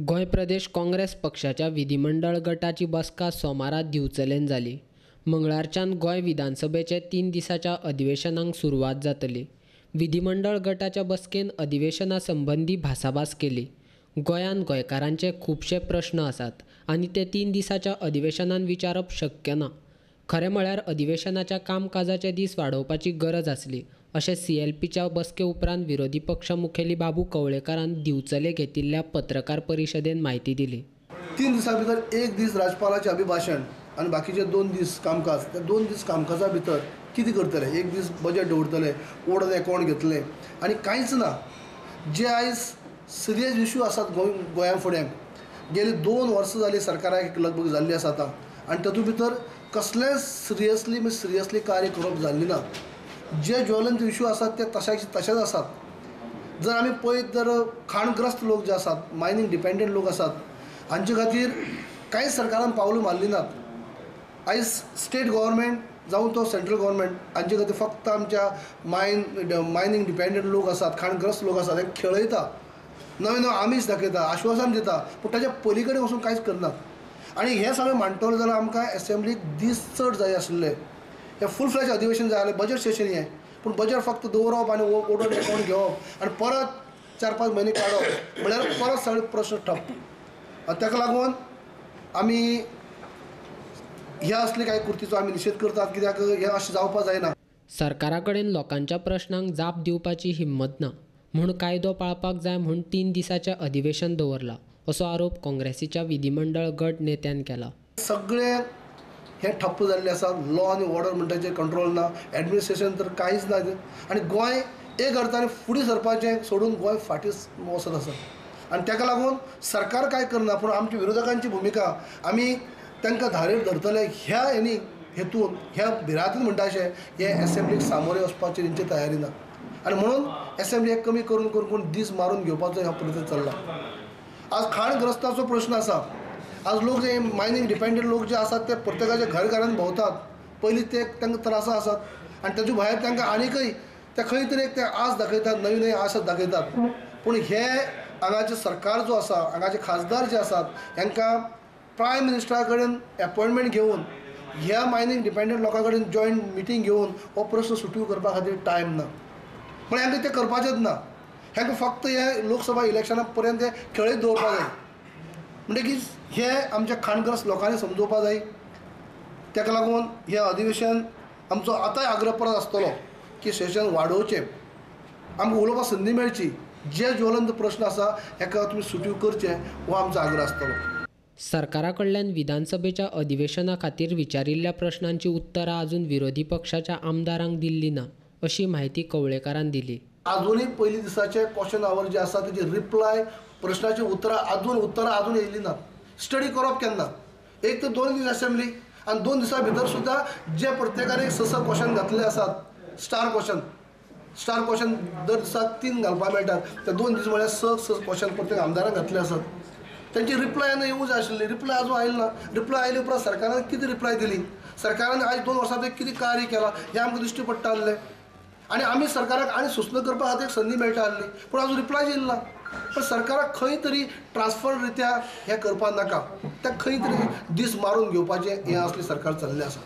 गोंय प्रदेश काँग्रेस पक्षाच्या विधिमंडळ गटाची बसका सोमारा दिवचलेन जाली। मंगळारच्यान गोंय विधानसभेचे 3 दिसाच्या अधिवेशनाक सुरवात जातली। विधिमंडळ गटाच्या बसकेन अधिवेशना संबंधी भासाभास केली। गोंयान गोंयकारांचे खुबशे प्रश्न आसात आनी ते 3 दिसाच्या अधिवेशनान विचारप शक्य ना। खरें म्हळ्यार अधिवेशनाच्या कामकाजाचे दीस वाडोवपाची गरज आसली, अशें CLPच्या बसके उपरांत विरोधी पक्ष मुखेली बाबू कवळेकारान दिवचले घेतिल्ल्या पत्रकार परिशदेन म्हायती दिली। 3 दिसां भितर एक दीस राज्यपालाचें अभिभाशण आनी बाकीचे 2 दीस कामकाज। त्या 2 दीस कामकाजा भितर कितें करतले? एक दीस बजेट दवरतले, ओड अकाउंट घेतले आनी कांयच ना। जे आयज सिरियस इश्यू आसात गोंया फुडें, गेली 2 वर्सां जालीं सरकाराक लगभग जाल्ली आसा आतां, आनी तातूंत भितर कसलेंच सिरियसली कार्य करप जाल्लें ना। जे ज्वलंत इश्यू आसात ते तशेच आसात। जर आमी पळयत जर खाणग्रस्त लोक जे आसात, मायनींग डिपेंडंट लोक आसात, हांचे खातीर कांयच सरकारान पावलां मारलीं नात। आयज स्टेट गव्हर्मेंट जावं तो सेंट्रल गव्हर्मेंट हांचे खातीर फक्त आमच्या मायनींग डिपेंडंट लोक आसात, खाणग्रस्त लोक आसात, हे खेळयता, नवे आमीश दाखयता, आश्वासन दिता, पूण ताच्या पलीकडे वचून कांयच करनात। आनी हें सगळें मांडटलो जाल्यार आमकां असेंब्लीक दीस चड जाय आशिल्ले। हें फूल फ्लॅश अधिवेशन जाय जाल्यार बजेट सेशन हें, पूण बजेट फक्त दवरप आनी ओडोन अकाउंट घेवप आनी परत 4-5 म्हयने काडप म्हळ्यार परत सगळे प्रश्न ठप्प। ताका लागून आमी ह्या असले कांय कृतीचो आमी निशेध करतात, कित्याक हें अशें जावपाक जायना। सरकारा कडेन लोकांच्या प्रश्नांक जाप दिवपाची हिम्मत ना म्हूण कायदो पाळपाक जाय म्हूण 3 दिसाचें अधिवेशन दवरलां, असो आरोप काँग्रेसीच्या विधिमंडळ गट नेत्यान केला। सगळे हे ठप्प जाल्ले आसा, लॉ आनी ऑर्डर म्हणटाचे कंट्रोल ना, एडमिनिस्ट्रेशन तर कांयच ना, आनी गोंय एक अर्थान फुडें सरपाचें सोडून गोंय फाटीं वचत आसा। आनी ताका लागून सरकार कांय करना, पूण आमच्या विरोधकांची भुमिका आमी तांकां धारेर धरतले ह्या हेतून ह्या भिरांतीन म्हणटाशे हे असेंब्लीक सामोरे वचपाची तेंची तयारी ना, आनी म्हणून असेंब्ली एक कमी करून दीस मारून घेवपाचो ह्या प्रयत्न चल्ला। आज खाणग्रस्ताचो प्रश्न आसा। आज लोक जे मायनींग डिपेंडंट लोक जे आसात ते प्रत्येकाच्या घरान भोंवतात, पयलीं ते तांकां त्रास आसात आनी ताचे भायर तांकां आनीकय ते खंय तरी एक ते आस दाखयतात, नवी आस दाखयतात। पूण हे हांगाचे सरकार जो आसा, हांगाचे खासदार जे आसात, हांकां प्रायम मिनिस्टरा कडेन अपॉयंटमेंट घेवन ह्या मायनींग डिपेंडंट लोकां कडेन जॉयंट मिटींग घेवन हो प्रश्न सुटू करपा खातीर टायम ना, पूण हांकां ते करपाचेंच ना। हांकां फक्त हे लोकसभा इलेक्शना पर्यंत ते खेळत दवरपा जाय, म्हणटकीच हे आमच्या खाणग्रस्त लोकांनी समजोवपा जाय। ताका लागून हें अधिवेशन आमचो आतांय आग्रह परत आसतलो की सेशन वाडोवचें, आमकां उलोवपाक संदी मेळची, जे ज्वलंत प्रश्न आसा हाका तुमी सुट्यो करचे, हो आमचो आग्रह आसतलो। सरकारा कडल्यान विधानसभेच्या अधिवेशना खातीर विचारिल्ल्या प्रश्नांची उतरां अजून विरोधी पक्षाच्या आमदारांक दिल्ली ना, अशी म्हायती कवळेकारान दिली। अजूनय पयली दिसाचे क्वेश्चन आवर जे आसा तेजे रिप्लाय, प्रश्नाची उतरां अजून येयल्ली नात। स्टडी करप केन्ना? एक तर 2 दीस असेंब्ली आनी 2 दिसां भितर सुद्दां जे प्रत्येकान 6 क्वेश्चन घातले आसात, स्टार क्वेश्चन दर दिसाक 3 घालपाक मेळटात, ते 2 दीस म्हळ्यार 6 क्वेश्चन प्रत्येक आमदारान घातले आसात। तांची रिप्लाय येवूं जाय आशिल्ली, रिप्लाय अजून आयली ना। रिप्लाय आयले उपरांत सरकारान कितें रिप्लाय दिली, सरकारान आयज 2 वर्सां भितर कितें कार्य केलां हें आमकां दिश्टी पडटा आसलें, आनी आमी सरकाराक आनी सुचना करपा खातीर संदी मेळटा आसली, पूण अजून रिप्लाय येयला ना। पण सरकाराक खंय तरी ट्रान्सफर रित्या हें करपाक नाका, तें खंय तरी दीस मारून घेवपाचें हें असलें सरकार चल्लें आसा।